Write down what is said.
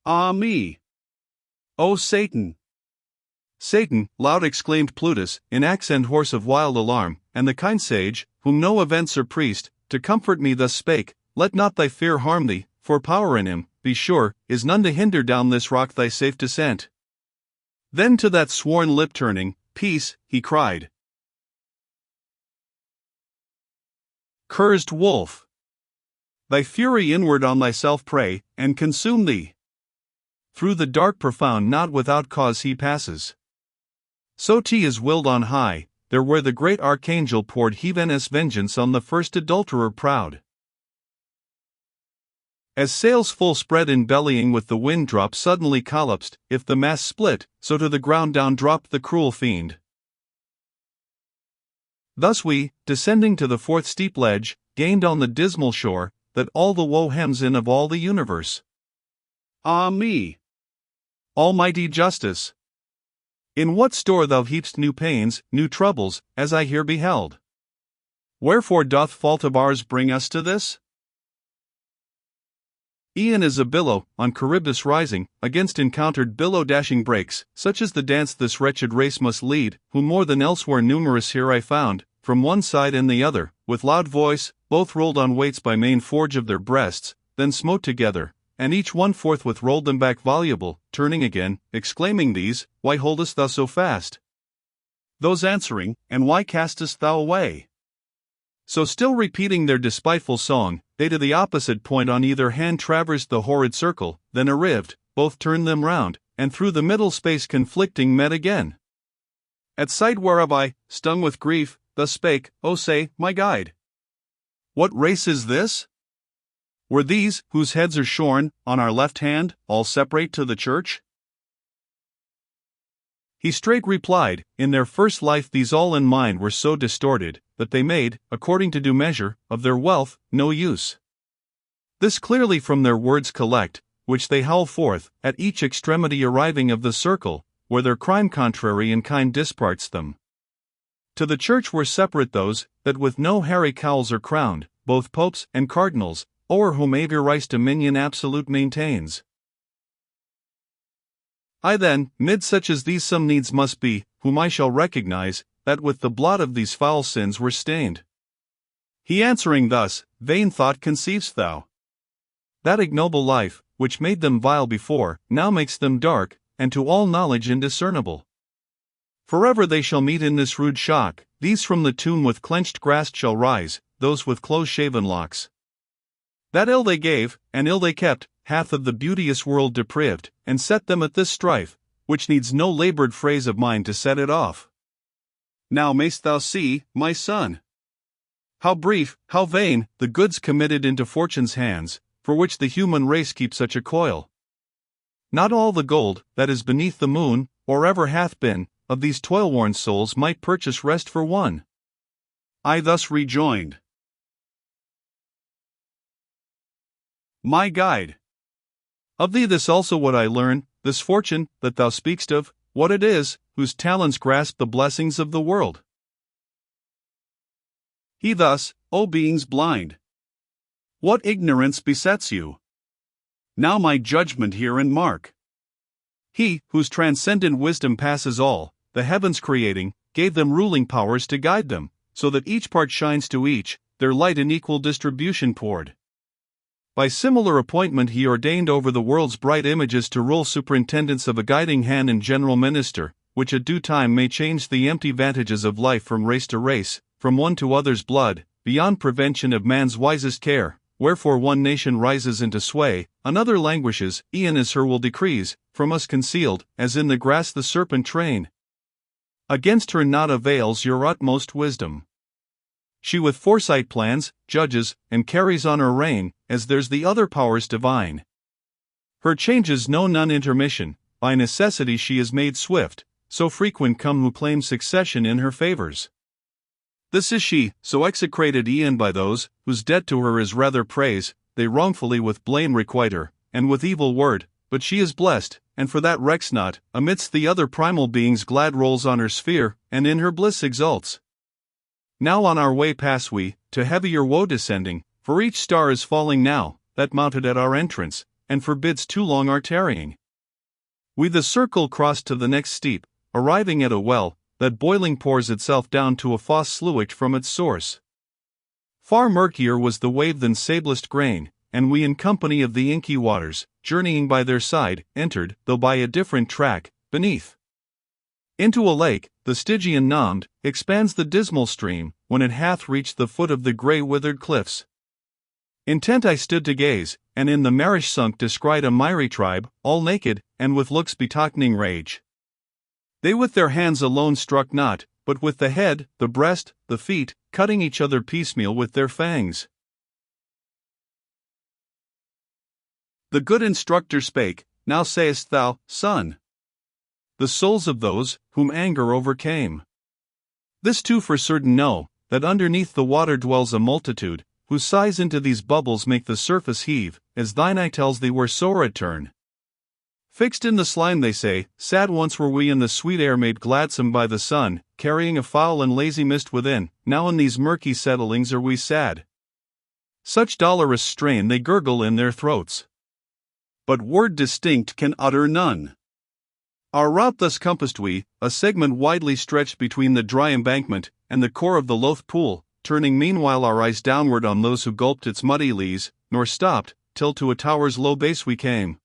Ah me! O Satan! Satan, loud exclaimed Plutus, in accent hoarse of wild alarm, and the kind sage, whom no event surpriest, to comfort me thus spake, let not thy fear harm thee, for power in him, be sure, is none to hinder down this rock thy safe descent. Then to that sworn lip turning, peace, he cried. Cursed wolf! Thy fury inward on thyself prey, and consume thee. Through the dark profound not without cause he passes. So 'tis willed on high, there where the great archangel poured heaven's vengeance on the first adulterer proud. As sails full spread in bellying with the wind drop suddenly collapsed, if the mast split, so to the ground down dropped the cruel fiend. Thus we, descending to the fourth steep ledge, gained on the dismal shore, that all the woe hems in of all the universe. Ah me! Almighty justice! In what store thou heapst new pains, new troubles, as I here beheld? Wherefore doth fault of ours bring us to this? E'en as a billow, on Charybdis rising, against encountered billow-dashing breaks, such as the dance this wretched race must lead, whom more than elsewhere numerous here I found, from one side and the other, with loud voice, both rolled on weights by main forge of their breasts, then smote together, and each one forthwith rolled them back voluble, turning again, exclaiming these, Why holdest thou so fast? Those answering, And why castest thou away? So still repeating their despiteful song, they to the opposite point on either hand traversed the horrid circle, then arrived, both turned them round, and through the middle space conflicting met again. At sight whereof I, stung with grief, thus spake, O say, my guide, what race is this? Were these, whose heads are shorn, on our left hand, all separate to the church? He straight replied, In their first life these all in mind were so distorted, that they made, according to due measure, of their wealth, no use. This clearly from their words collect, which they howl forth, at each extremity arriving of the circle, where their crime contrary in kind disparts them. To the church were separate those, that with no hairy cowls are crowned, both popes and cardinals, o'er whom avarice dominion absolute maintains. I then, mid such as these some needs must be, whom I shall recognize, that with the blood of these foul sins were stained. He answering thus, Vain thought conceivest thou? That ignoble life, which made them vile before, now makes them dark, and to all knowledge indiscernible. Forever they shall meet in this rude shock, these from the tomb with clenched grasp shall rise, those with close-shaven locks. That ill they gave, and ill they kept, hath of the beauteous world deprived, and set them at this strife, which needs no labored phrase of mine to set it off. Now mayst thou see, my son, how brief, how vain, the goods committed into fortune's hands, for which the human race keeps such a coil. Not all the gold, that is beneath the moon, or ever hath been, of these toil-worn souls might purchase rest for one. I thus rejoined, My guide, of thee this also would I learn, this fortune, that thou speakst of, what it is, whose talents grasp the blessings of the world. He thus, O beings blind, what ignorance besets you? Now my judgment hear and mark. He, whose transcendent wisdom passes all, the heavens creating, gave them ruling powers to guide them, so that each part shines to each, their light in equal distribution poured. By similar appointment he ordained over the world's bright images to rule superintendents of a guiding hand and general minister, which at due time may change the empty vantages of life from race to race, from one to other's blood, beyond prevention of man's wisest care, wherefore one nation rises into sway, another languishes, e'en as her will decrees, from us concealed, as in the grass the serpent train. Against her not avails your utmost wisdom. She with foresight plans, judges, and carries on her reign, as there's the other powers divine. Her changes know none intermission, by necessity she is made swift, so frequent come who claim succession in her favors. This is she, so execrated e'en by those, whose debt to her is rather praise, they wrongfully with blame requite her, and with evil word, but she is blessed, and for that recks not, amidst the other primal beings glad rolls on her sphere, and in her bliss exults. Now on our way pass we, to heavier woe descending, for each star is falling now, that mounted at our entrance, and forbids too long our tarrying. We the circle crossed to the next steep, arriving at a well, that boiling pours itself down to a foss sluic from its source. Far murkier was the wave than sablest grain, and we in company of the inky waters, journeying by their side, entered, though by a different track, beneath. Into a lake, the Stygian nommed, expands the dismal stream, when it hath reached the foot of the grey withered cliffs. Intent I stood to gaze, and in the marish sunk descried a miry tribe, all naked, and with looks betokening rage. They with their hands alone struck not, but with the head, the breast, the feet, cutting each other piecemeal with their fangs. The good instructor spake, Now sayest thou, son, the souls of those whom anger overcame. This too for certain know, that underneath the water dwells a multitude, whose sighs into these bubbles make the surface heave, as thine eye tells thee where sore it turn. Fixed in the slime they say, sad once were we in the sweet air made gladsome by the sun, carrying a foul and lazy mist within, now in these murky settlings are we sad. Such dolorous strain they gurgle in their throats, but word distinct can utter none. Our route thus compassed we, a segment widely stretched between the dry embankment and the core of the loath pool, turning meanwhile our eyes downward on those who gulped its muddy lees, nor stopped, till to a tower's low base we came.